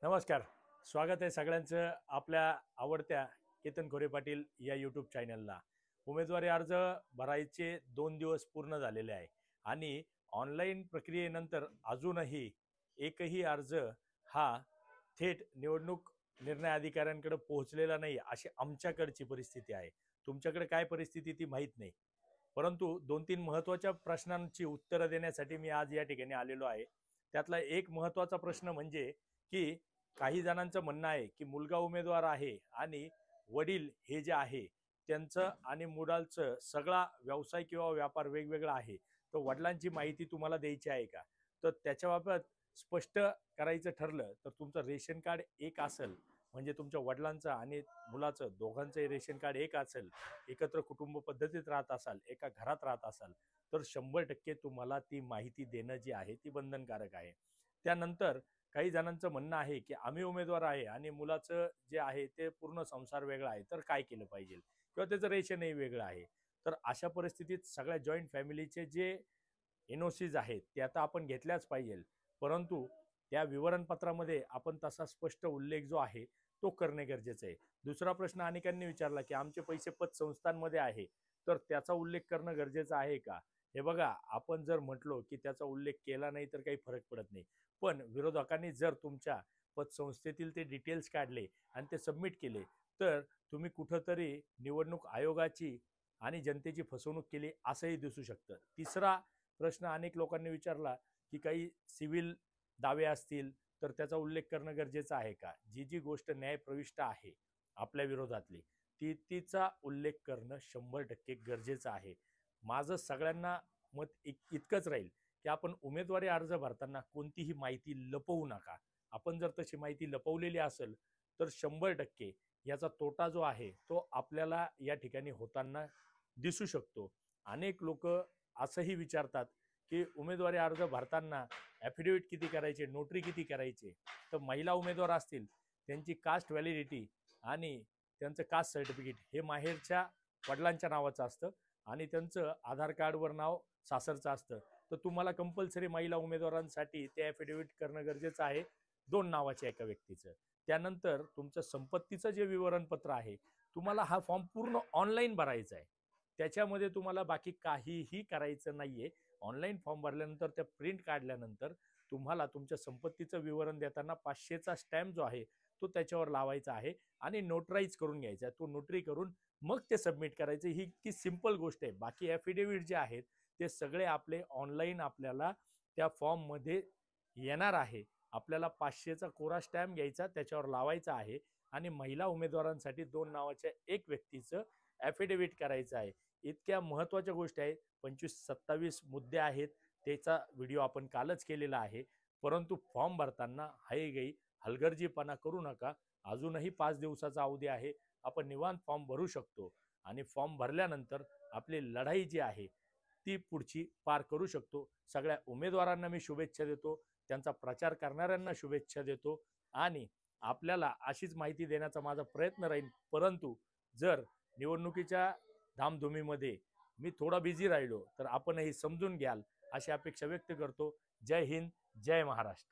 नमस्कार. स्वागत आहे सगळ्यांचं आपल्या आवडत्या केतन खोरे पाटील या यूट्यूब चॅनलला. उमेदवारी अर्ज भरायचे 2 दिवस पूर्ण झालेले आहे आणि ऑनलाईन प्रक्रियेनंतर अजूनही एकही अर्ज हा थेट निवडणूक निर्णय अधिकाऱ्यांकडे पोहोचलेला नाही, अशी आमच्याकडची परिस्थिती आहे. तुमच्याकडे काय परिस्थिती ती माहीत नाही. परंतु 2-3 महत्त्वाच्या प्रश्नांची उत्तरं देण्यासाठी मी आज या ठिकाणी आलेलो आहे. त्यातला एक महत्त्वाचा प्रश्न म्हणजे की काही जणांचं म्हणणं आहे की मुलगा उमेदवार आहे आणि वडील हे जे आहे त्यांचं आणि मुलाचं सगळा व्यवसाय किंवा व्यापार वेगवेगळा आहे. तर वडिलांची माहिती तुम्हाला द्यायची आहे का? तर त्याच्याबाबत स्पष्ट करायचं ठरलं तर तुमचं रेशन कार्ड एक असेल, म्हणजे तुमच्या वडिलांचं आणि मुलाचं दोघांचंही रेशन कार्ड एक असेल, एकत्र कुटुंब पद्धतीत राहत असाल, एका घरात राहत असाल, तर 100% तुम्हाला ती माहिती देणं जी आहे ती बंधनकारक आहे. त्यानंतर काही जणांचं म्हणणं आहे की आम्ही उमेदवार आहे आणि मुलाचं जे आहे ते पूर्ण संसार वेगळा आहे, तर काय केलं पाहिजे, किंवा त्याचं रेशनही वेगळं आहे. तर अशा परिस्थितीत सगळ्या जॉईंट फॅमिलीचे जे एनओसीज आहेत ते आता आपण घेतल्याच पाहिजे. परंतु त्या विवरणपत्रामध्ये आपण तसा स्पष्ट उल्लेख जो आहे तो करणे गरजेचं आहे. दुसरा प्रश्न अनेकांनी विचारला की आमचे पैसे पतसंस्थांमध्ये आहे, तर त्याचा उल्लेख करणं गरजेचं आहे का? हे बघा, आपण जर म्हटलो की त्याचा उल्लेख केला नाही तर काही फरक पडत नाही, पण विरोधकांनी जर तुमच्या पतसंस्थेतील ते डिटेल्स काढले आणि ते सबमिट केले, तर तुम्ही कुठंतरी निवडणूक आयोगाची आणि जनतेची फसवणूक केली असंही दिसू शकतं. तिसरा प्रश्न अनेक लोकांनी विचारला की काही सिव्हिल दावे असतील तर त्याचा उल्लेख करणं गरजेचं आहे का? जी जी गोष्ट न्यायप्रविष्ट आहे आपल्या विरोधातली, तिचा उल्लेख करणं 100% गरजेचं आहे. माझं सगळ्यांना मत इतकंच राहील की आपण उमेदवारी अर्ज भरताना कोणतीही माहिती लपवू नका. आपण जर तशी माहिती लपवलेली असेल तर 100% याचा तोटा जो आहे तो आपल्याला या ठिकाणी होताना दिसू शकतो. अनेक लोक असंही विचारतात की उमेदवारी अर्ज भरताना ॲफिडेव्हिट किती करायचे, नोटरी किती करायचे. तर महिला उमेदवार असतील त्यांची कास्ट व्हॅलिडिटी आणि त्यांचं कास्ट सर्टिफिकेट हे माहेरच्या वडिलांच्या नावाचं असतं आणि त्यांचं आधार कार्डवर नाव सासरचं असतं. तर तुम्हाला कंपल्सरी महिला उमेदवारांसाठी ते ॲफिडेव्हिट करणं गरजेचं आहे, 2 नावाच्या एका व्यक्तीचं. त्यानंतर तुमचं संपत्तीचं जे विवरणपत्र आहे, तुम्हाला हा फॉर्म पूर्ण ऑनलाईन भरायचा आहे. त्याच्यामध्ये तुम्हाला बाकी काहीही करायचं नाहीये. ऑनलाईन फॉर्म भरल्यानंतर त्या प्रिंट काढल्यानंतर तुम्हाला तुमच्या संपत्तीचं विवरण देताना 500चा स्टॅम्प जो आहे तो त्याच्यावर लावायचा आहे आणि नोटराईज करून घ्यायचा आहे. तो नोटरी करून मग ते सबमिट करायचं. ही इतकी सिंपल गोष्ट आहे. बाकी ॲफिडेव्हिट जे आहेत ते सगळे आपले ऑनलाईन आपल्याला त्या फॉर्ममध्ये येणार आहे. आपल्याला 500चा कोरा स्टॅम्प घ्यायचा, त्याच्यावर लावायचा आहे आणि महिला उमेदवारांसाठी 2 नावाच्या एक व्यक्तीचं ॲफिडेव्हिट करायचं आहे. इतक्या महत्त्वाच्या गोष्टी आहेत. 25-27 मुद्दे आहेत. त्याचा व्हिडिओ आपण कालच केलेला आहे. परंतु फॉर्म भरताना हयगई हलगर्जीपणा करू नका. अजूनही 5 दिवसाचा अवधी आहे. आपण निवांत फॉर्म भरू शकतो आणि फॉर्म भरल्यानंतर आपली लढाई जी आहे ती पुढची पार करू शकतो. सगळ्या उमेदवारांना मी शुभेच्छा देतो, त्यांचा प्रचार करणाऱ्यांना शुभेच्छा देतो आणि आपल्याला अशीच माहिती देण्याचा माझा प्रयत्न राहील. परंतु जर निवडणुकीच्या धामधुमीमध्ये मी थोडा बिझी राहिलो तर आपणही समजून घ्याल अशी अपेक्षा व्यक्त करतो. जय हिंद, जय महाराष्ट्र.